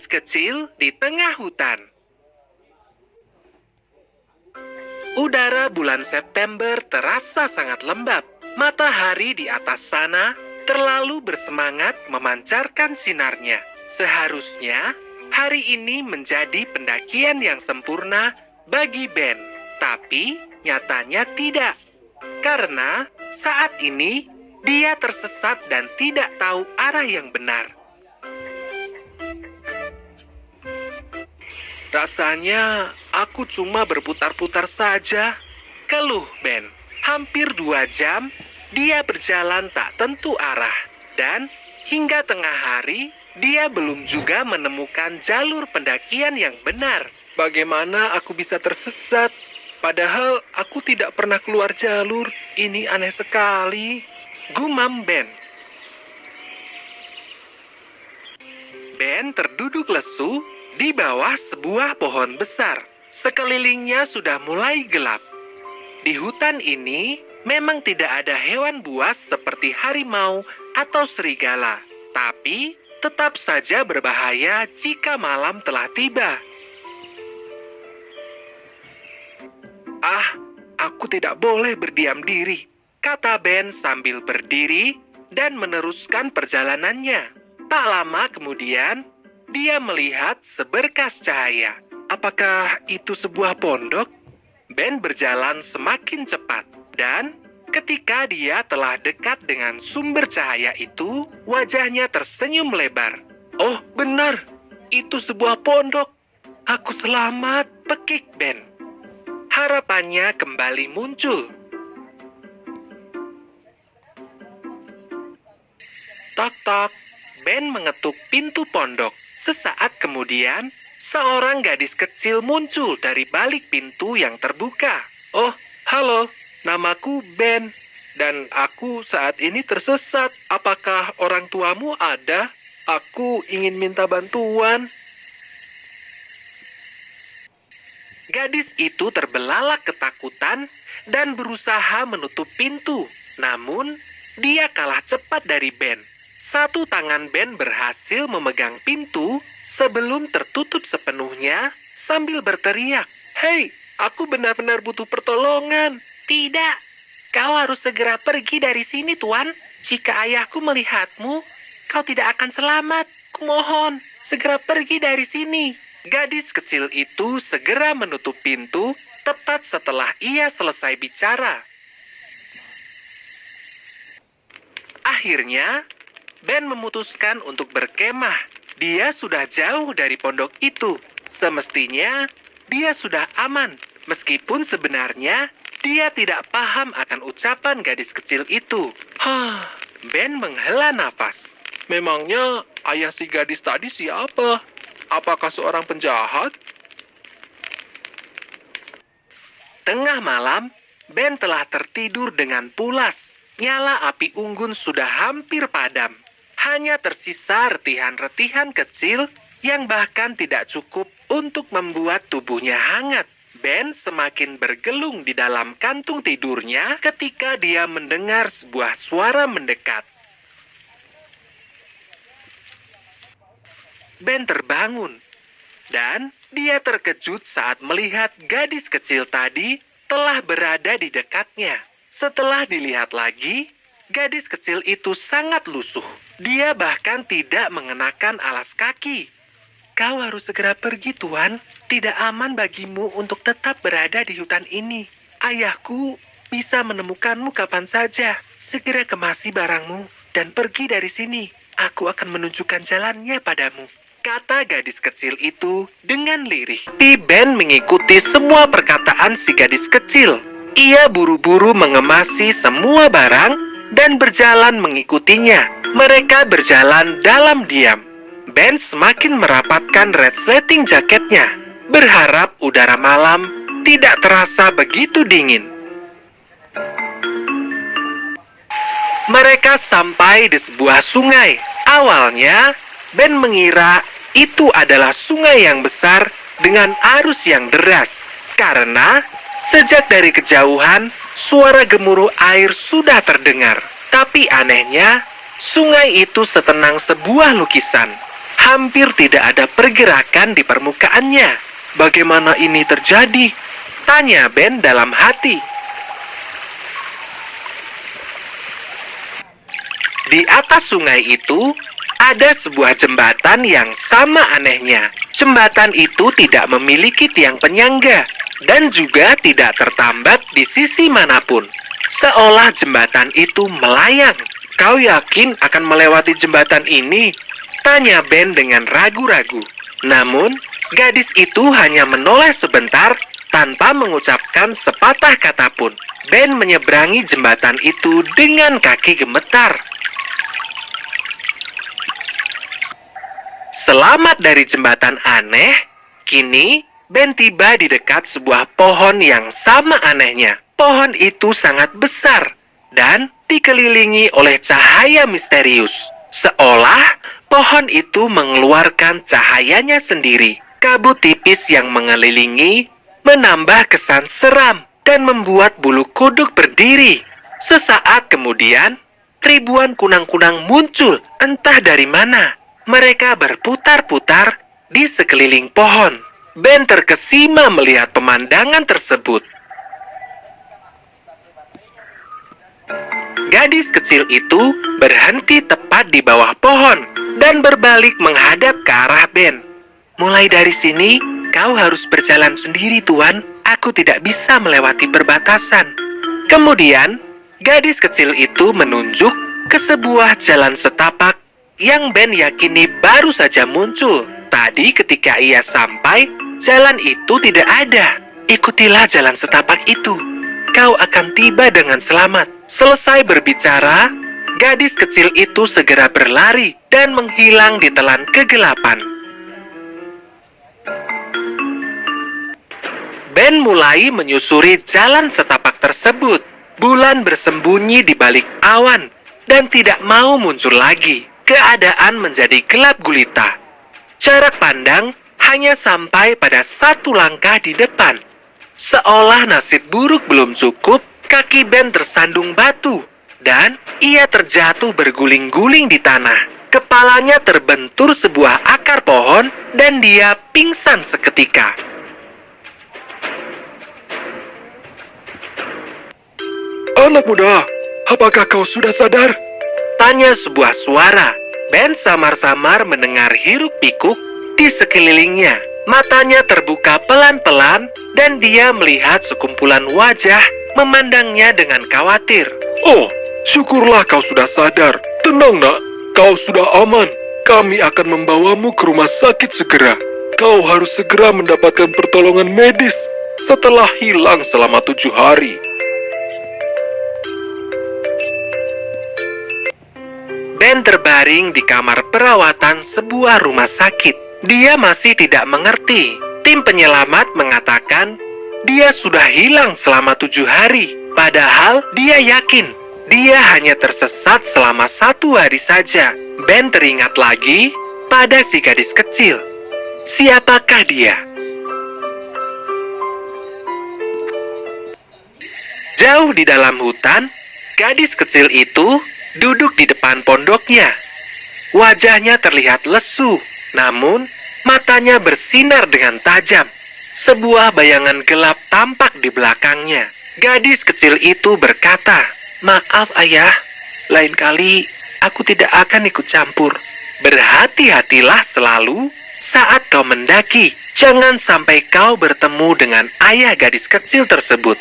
Gadis kecil di tengah hutan. Udara bulan September terasa sangat lembab. Matahari di atas sana terlalu bersemangat memancarkan sinarnya. Seharusnya hari ini menjadi pendakian yang sempurna bagi Ben. Tapi nyatanya tidak. Karena saat ini dia tersesat dan tidak tahu arah yang benar. Rasanya aku cuma berputar-putar saja, keluh Ben. Hampir 2 jam, dia berjalan tak tentu arah. Dan hingga tengah hari, dia belum juga menemukan jalur pendakian yang benar. Bagaimana aku bisa tersesat? Padahal aku tidak pernah keluar jalur. Ini aneh sekali, gumam Ben. Ben terduduk lesu di bawah sebuah pohon besar. Sekelilingnya sudah mulai gelap. Di hutan ini memang tidak ada hewan buas seperti harimau atau serigala, tapi tetap saja berbahaya jika malam telah tiba. Ah, aku tidak boleh berdiam diri, kata Ben sambil berdiri dan meneruskan perjalanannya. Tak lama kemudian, dia melihat seberkas cahaya. Apakah itu sebuah pondok? Ben berjalan semakin cepat, dan ketika dia telah dekat dengan sumber cahaya itu, wajahnya tersenyum lebar. Oh, benar, itu sebuah pondok. Aku selamat, pekik Ben. Harapannya kembali muncul. Tok-tok, Ben mengetuk pintu pondok. Sesaat kemudian, seorang gadis kecil muncul dari balik pintu yang terbuka. Oh, halo, namaku Ben, dan aku saat ini tersesat. Apakah orang tuamu ada? Aku ingin minta bantuan. Gadis itu terbelalak ketakutan dan berusaha menutup pintu. Namun, dia kalah cepat dari Ben. Satu tangan Ben berhasil memegang pintu sebelum tertutup sepenuhnya sambil berteriak, "Hei, aku benar-benar butuh pertolongan." "Tidak, kau harus segera pergi dari sini, Tuan. Jika ayahku melihatmu, kau tidak akan selamat. Kumohon, segera pergi dari sini." Gadis kecil itu segera menutup pintu tepat setelah ia selesai bicara. Akhirnya, Ben memutuskan untuk berkemah. Dia sudah jauh dari pondok itu. Semestinya, dia sudah aman. Meskipun sebenarnya, dia tidak paham akan ucapan gadis kecil itu. Ben menghela nafas. Memangnya ayah si gadis tadi siapa? Apakah seorang penjahat? Tengah malam, Ben telah tertidur dengan pulas. Nyala api unggun sudah hampir padam. Hanya tersisa retihan-retihan kecil yang bahkan tidak cukup untuk membuat tubuhnya hangat. Ben semakin bergelung di dalam kantung tidurnya ketika dia mendengar sebuah suara mendekat. Ben terbangun, dan dia terkejut saat melihat gadis kecil tadi telah berada di dekatnya. Setelah dilihat lagi, gadis kecil itu sangat lusuh. Dia bahkan tidak mengenakan alas kaki. "Kau harus segera pergi, Tuan. Tidak aman bagimu untuk tetap berada di hutan ini. Ayahku bisa menemukanmu kapan saja. Segera kemasi barangmu dan pergi dari sini. Aku akan menunjukkan jalannya padamu," kata gadis kecil itu dengan lirih. Ben mengikuti semua perkataan si gadis kecil. Ia buru-buru mengemasi semua barang dan berjalan mengikutinya. Mereka berjalan dalam diam. Ben semakin merapatkan resleting jaketnya, berharap udara malam tidak terasa begitu dingin. Mereka sampai di sebuah sungai. Awalnya, Ben mengira itu adalah sungai yang besar dengan arus yang deras. Karena sejak dari kejauhan, suara gemuruh air sudah terdengar. Tapi anehnya, sungai itu setenang sebuah lukisan. Hampir tidak ada pergerakan di permukaannya. Bagaimana ini terjadi? Tanya Ben dalam hati. Di atas sungai itu, ada sebuah jembatan yang sama anehnya. Jembatan itu tidak memiliki tiang penyangga dan juga tidak tertambat di sisi manapun. Seolah jembatan itu melayang. Kau yakin akan melewati jembatan ini? Tanya Ben dengan ragu-ragu. Namun, gadis itu hanya menoleh sebentar tanpa mengucapkan sepatah kata pun. Ben menyeberangi jembatan itu dengan kaki gemetar. Selamat dari jembatan aneh, kini Ben tiba di dekat sebuah pohon yang sama anehnya. Pohon itu sangat besar dan dikelilingi oleh cahaya misterius. Seolah pohon itu mengeluarkan cahayanya sendiri. Kabut tipis yang mengelilingi menambah kesan seram dan membuat bulu kuduk berdiri. Sesaat kemudian, ribuan kunang-kunang muncul entah dari mana. Mereka berputar-putar di sekeliling pohon. Ben terkesima melihat pemandangan tersebut. Gadis kecil itu berhenti tepat di bawah pohon dan berbalik menghadap ke arah Ben. Mulai dari sini, kau harus berjalan sendiri, Tuan. Aku tidak bisa melewati perbatasan. Kemudian, gadis kecil itu menunjuk ke sebuah jalan setapak yang Ben yakini baru saja muncul. Tadi ketika ia sampai, jalan itu tidak ada. Ikutilah jalan setapak itu. Kau akan tiba dengan selamat. Selesai berbicara, gadis kecil itu segera berlari dan menghilang di telan kegelapan. Ben mulai menyusuri jalan setapak tersebut. Bulan bersembunyi di balik awan dan tidak mau muncul lagi. Keadaan menjadi gelap gulita. Jarak pandang hanya sampai pada satu langkah di depan. Seolah nasib buruk belum cukup, kaki Ben tersandung batu dan ia terjatuh berguling-guling di tanah. Kepalanya terbentur sebuah akar pohon dan dia pingsan seketika. Anak muda, apakah kau sudah sadar? Tanya sebuah suara. Ben samar-samar mendengar hiruk-pikuk di sekelilingnya. Matanya terbuka pelan-pelan dan dia melihat sekumpulan wajah memandangnya dengan khawatir. Oh, syukurlah kau sudah sadar. Tenang nak, kau sudah aman. Kami akan membawamu ke rumah sakit segera. Kau harus segera mendapatkan pertolongan medis setelah hilang selama 7 hari. Ben terbaring di kamar perawatan sebuah rumah sakit. Dia masih tidak mengerti. Tim penyelamat mengatakan dia sudah hilang selama 7 hari. Padahal dia yakin dia hanya tersesat selama 1 hari saja. Ben teringat lagi pada si gadis kecil. Siapakah dia? Jauh di dalam hutan, gadis kecil itu duduk di depan pondoknya. Wajahnya terlihat lesu, namun matanya bersinar dengan tajam. Sebuah bayangan gelap tampak di belakangnya. Gadis kecil itu berkata, "Maaf ayah, lain kali aku tidak akan ikut campur. Berhati-hatilah selalu saat kau mendaki. Jangan sampai kau bertemu dengan ayah gadis kecil tersebut."